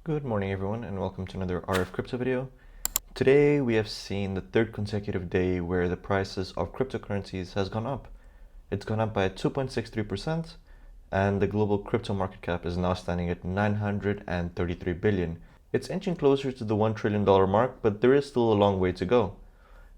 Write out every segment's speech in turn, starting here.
Good morning everyone and welcome to another RF Crypto video. Today we have seen the third consecutive day where the prices of cryptocurrencies has gone up. It's gone up by 2.63% and the global crypto market cap is now standing at 933 billion. It's inching closer to the $1 trillion mark, but there is still a long way to go.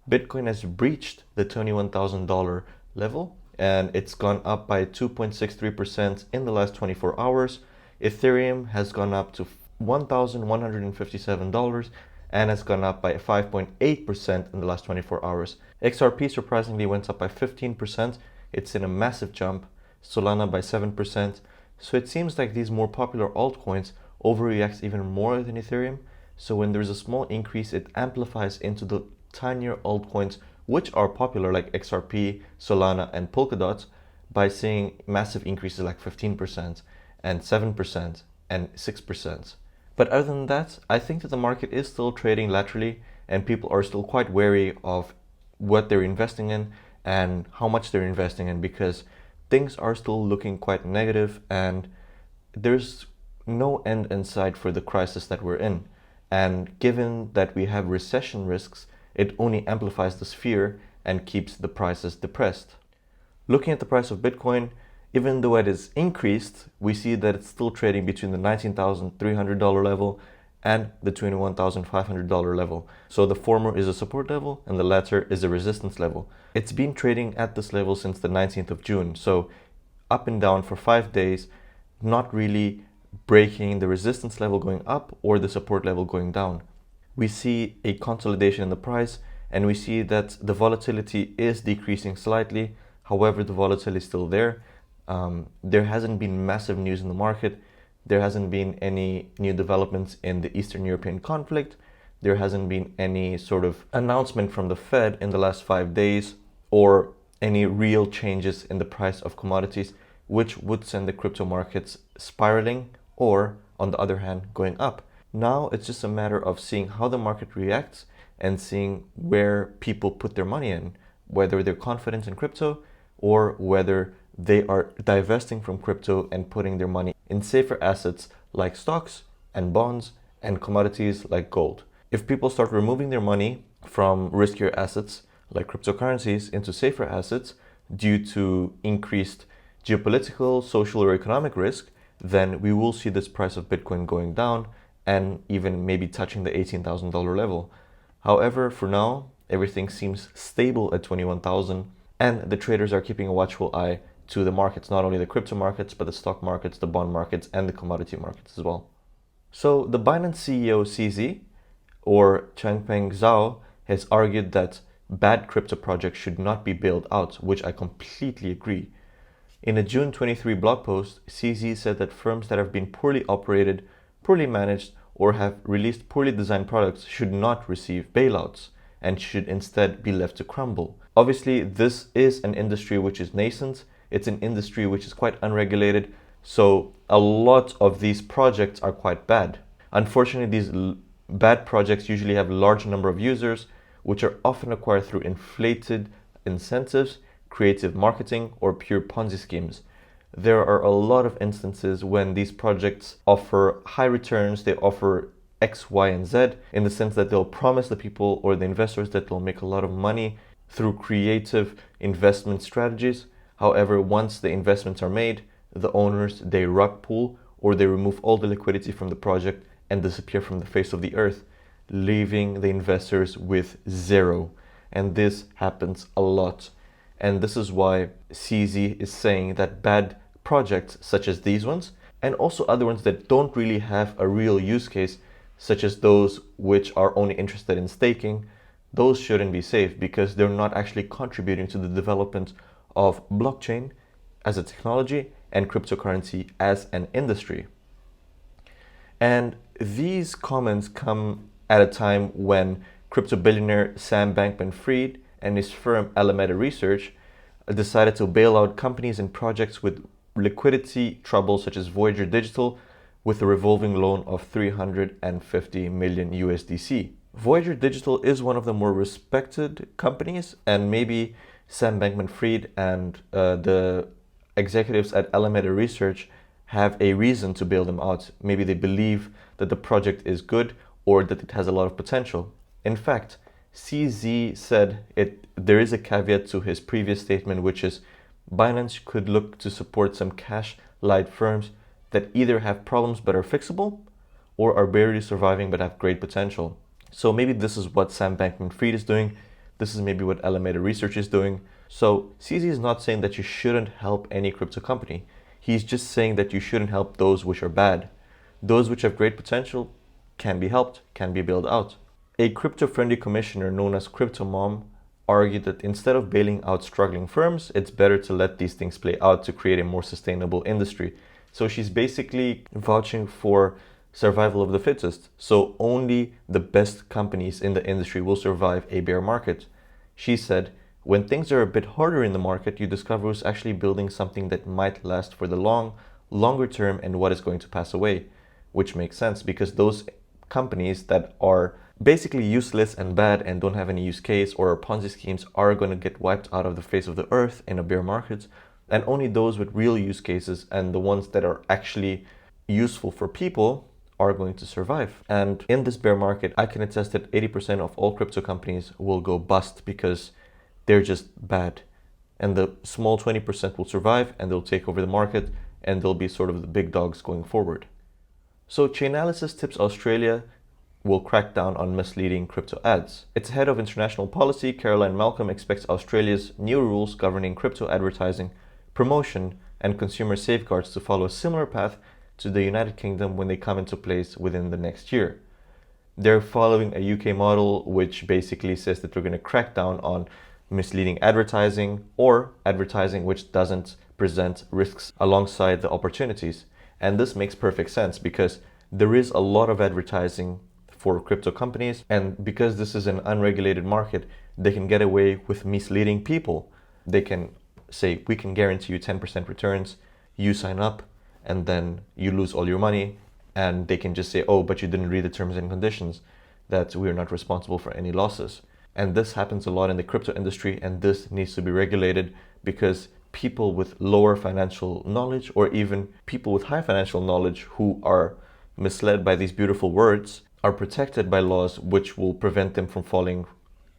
Bitcoin has breached the $21,000 level and it's gone up by 2.63% in the last 24 hours. Ethereum has gone up to $1,157 and has gone up by 5.8% in the last 24 hours. XRP surprisingly went up by 15%. It's in a massive jump. Solana by 7%. So it seems like these more popular altcoins overreact even more than Ethereum. So when there's a small increase, it amplifies into the tinier altcoins which are popular like XRP, Solana, and Polkadot by seeing massive increases like 15% and 7% and 6%. But other than that, I think that the market is still trading laterally and people are still quite wary of what they're investing in and how much they're investing in because things are still looking quite negative and there's no end in sight for the crisis that we're in. And given that we have recession risks, it only amplifies this fear and keeps the prices depressed. Looking at the price of Bitcoin, even though it is increased, we see that it's still trading between the $19,300 level and the $21,500 level. So the former is a support level and the latter is a resistance level. It's been trading at this level since the 19th of June. So up and down for 5 days, not really breaking the resistance level going up or the support level going down. We see a consolidation in the price and we see that the volatility is decreasing slightly. However, the volatility is still there. There hasn't been massive news in the market. There hasn't been any new developments in the Eastern European conflict. There hasn't been any sort of announcement from the Fed in the last 5 days or any real changes in the price of commodities, which would send the crypto markets spiraling or, on the other hand, going up. Now it's just a matter of seeing how the market reacts and seeing where people put their money in, whether they're confident in crypto or whether they are divesting from crypto and putting their money in safer assets like stocks and bonds and commodities like gold. If people start removing their money from riskier assets like cryptocurrencies into safer assets due to increased geopolitical, social, or economic risk, then we will see this price of Bitcoin going down and even maybe touching the $18,000 level. However, for now, everything seems stable at 21,000 and the traders are keeping a watchful eye to the markets, not only the crypto markets, but the stock markets, the bond markets, and the commodity markets as well. So the Binance CEO CZ, or Changpeng Zhao, has argued that bad crypto projects should not be bailed out, which I completely agree. In a June 23 blog post, CZ said that firms that have been poorly operated, poorly managed, or have released poorly designed products should not receive bailouts and should instead be left to crumble. Obviously, this is an industry which is nascent. It's an industry which is quite unregulated, so a lot of these projects are quite bad. Unfortunately, these bad projects usually have a large number of users, which are often acquired through inflated incentives, creative marketing, or pure Ponzi schemes. There are a lot of instances when these projects offer high returns, they offer X, Y, and Z, in the sense that they'll promise the people or the investors that they'll make a lot of money through creative investment strategies. However, once the investments are made, the owners, they rug pull or they remove all the liquidity from the project and disappear from the face of the earth, leaving the investors with zero. And this happens a lot. And this is why CZ is saying that bad projects such as these ones, and also other ones that don't really have a real use case, such as those which are only interested in staking, those shouldn't be safe because they're not actually contributing to the development of blockchain as a technology and cryptocurrency as an industry. And these comments come at a time when crypto billionaire Sam Bankman-Fried and his firm Alameda Research decided to bail out companies and projects with liquidity trouble such as Voyager Digital with a revolving loan of 350 million USDC. Voyager Digital is one of the more respected companies, and maybe Sam Bankman-Fried and the executives at Alameda Research have a reason to bail them out. Maybe they believe that the project is good or that it has a lot of potential. In fact, CZ said there is a caveat to his previous statement, which is Binance could look to support some cash-light firms that either have problems but are fixable or are barely surviving but have great potential. So maybe this is what Sam Bankman-Fried is doing. This is maybe what Alameda Research is doing. So CZ is not saying that you shouldn't help any crypto company. He's just saying that you shouldn't help those which are bad. Those which have great potential can be helped, can be bailed out. A crypto-friendly commissioner known as Crypto Mom argued that instead of bailing out struggling firms, it's better to let these things play out to create a more sustainable industry. So she's basically vouching for survival of the fittest. So only the best companies in the industry will survive a bear market. She said, when things are a bit harder in the market, you discover who's actually building something that might last for the longer term and what is going to pass away, which makes sense because those companies that are basically useless and bad and don't have any use case or Ponzi schemes are going to get wiped out of the face of the earth in a bear market, and only those with real use cases and the ones that are actually useful for people are going to survive. And in this bear market, I can attest that 80% of all crypto companies will go bust because they're just bad. And the small 20% will survive and they'll take over the market and they'll be sort of the big dogs going forward. So Chainalysis tips Australia will crack down on misleading crypto ads. Its head of international policy, Caroline Malcolm, expects Australia's new rules governing crypto advertising, promotion, and consumer safeguards to follow a similar path to the United Kingdom when they come into place within the next year. They're following a UK model which basically says that they're going to crack down on misleading advertising or advertising which doesn't present risks alongside the opportunities. And this makes perfect sense because there is a lot of advertising for crypto companies, and because this is an unregulated market, they can get away with misleading people. They can say, we can guarantee you 10% returns, you sign up, and then you lose all your money, and they can just say, oh, but you didn't read the terms and conditions, that we are not responsible for any losses. And this happens a lot in the crypto industry, and this needs to be regulated because people with lower financial knowledge or even people with high financial knowledge who are misled by these beautiful words are protected by laws which will prevent them from falling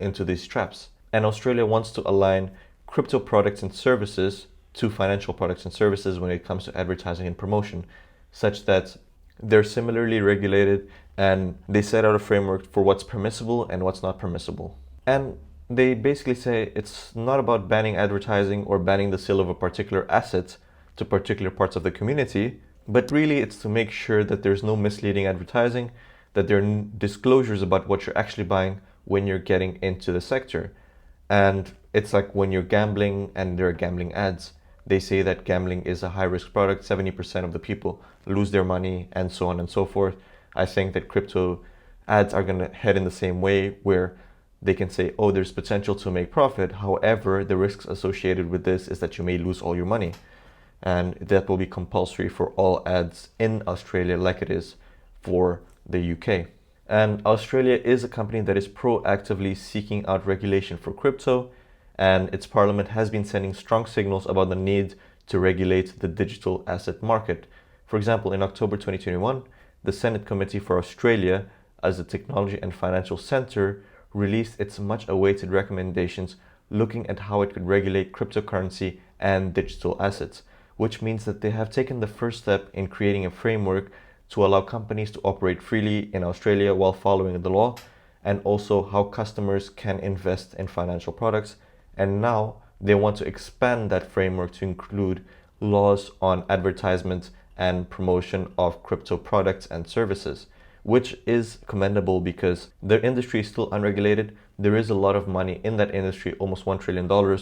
into these traps. And Australia wants to align crypto products and services to financial products and services when it comes to advertising and promotion, such that they're similarly regulated and they set out a framework for what's permissible and what's not permissible. And they basically say it's not about banning advertising or banning the sale of a particular asset to particular parts of the community, but really it's to make sure that there's no misleading advertising, that there are disclosures about what you're actually buying when you're getting into the sector. And it's like when you're gambling and there are gambling ads, they say that gambling is a high-risk product, 70% of the people lose their money, and so on and so forth. I think that crypto ads are going to head in the same way, where they can say, oh, there's potential to make profit. However, the risks associated with this is that you may lose all your money. And that will be compulsory for all ads in Australia like it is for the UK. And Australia is a company that is proactively seeking out regulation for crypto, and its parliament has been sending strong signals about the need to regulate the digital asset market. For example, in October 2021, the Senate Committee for Australia, as a technology and financial center, released its much-awaited recommendations looking at how it could regulate cryptocurrency and digital assets, which means that they have taken the first step in creating a framework to allow companies to operate freely in Australia while following the law, and also how customers can invest in financial products. And now they want to expand that framework to include laws on advertisement and promotion of crypto products and services, which is commendable because the industry is still unregulated. There is a lot of money in that industry, almost $1 trillion,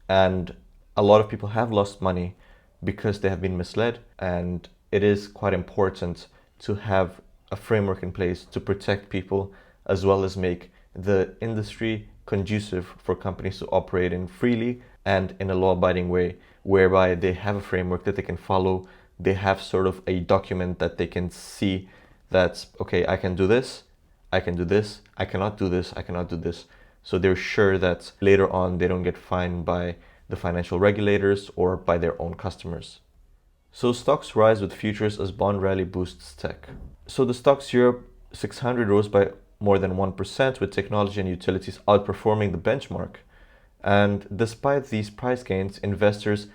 and a lot of people have lost money because they have been misled. And it is quite important to have a framework in place to protect people, as well as make the industry conducive for companies to operate in freely and in a law-abiding way, whereby they have a framework that they can follow. They have sort of a document that they can see that, okay, I can do this, I can do this, I cannot do this, I cannot do this. So they're sure that later on they don't get fined by the financial regulators or by their own customers. So stocks rise with futures as bond rally boosts tech. So the stocks Europe 600 rose by more than 1%, with technology and utilities outperforming the benchmark. And despite these price gains, investors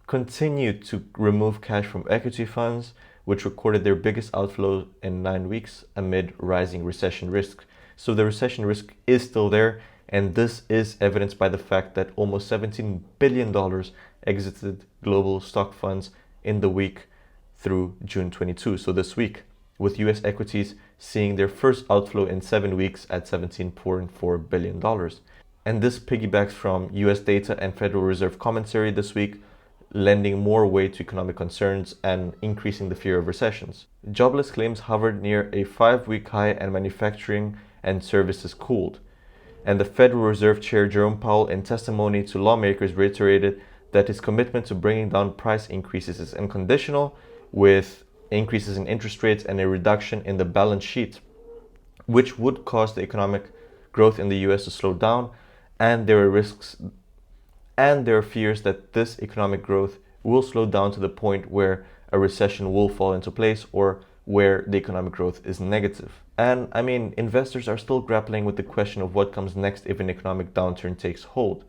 continued to remove cash from equity funds, which recorded their biggest outflow in 9 weeks amid rising recession risk. So the recession risk is still there, and this is evidenced by the fact that almost $17 billion exited global stock funds in the week through June 22. So this week, with US equities seeing their first outflow in 7 weeks at $17.4 billion. And this piggybacks from US data and Federal Reserve commentary this week, lending more weight to economic concerns and increasing the fear of recessions. Jobless claims hovered near a 5-week high, and manufacturing and services cooled. And the Federal Reserve Chair Jerome Powell, in testimony to lawmakers, reiterated that his commitment to bringing down price increases is unconditional, with increases in interest rates and a reduction in the balance sheet, which would cause the economic growth in the US to slow down. And there are fears that this economic growth will slow down to the point where a recession will fall into place, or where the economic growth is negative. And I mean, investors are still grappling with the question of what comes next if an economic downturn takes hold.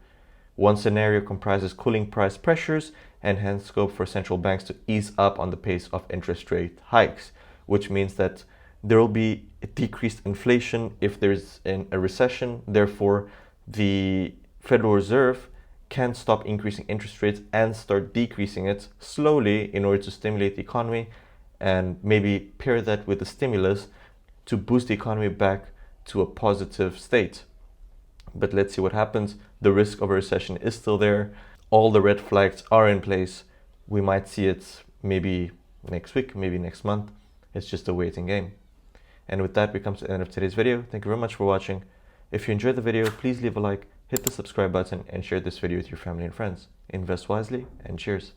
One scenario comprises cooling price pressures and hence scope for central banks to ease up on the pace of interest rate hikes, which means that there will be a decreased inflation if there's a recession. Therefore, the Federal Reserve can stop increasing interest rates and start decreasing it slowly in order to stimulate the economy, and maybe pair that with a stimulus to boost the economy back to a positive state. But let's see what happens. The risk of a recession is still there. All the red flags are in place. We might see it maybe next week, maybe next month. It's just a waiting game. And with that, we come to the end of today's video. Thank you very much for watching. If you enjoyed the video, please leave a like, hit the subscribe button, and share this video with your family and friends. Invest wisely, and cheers.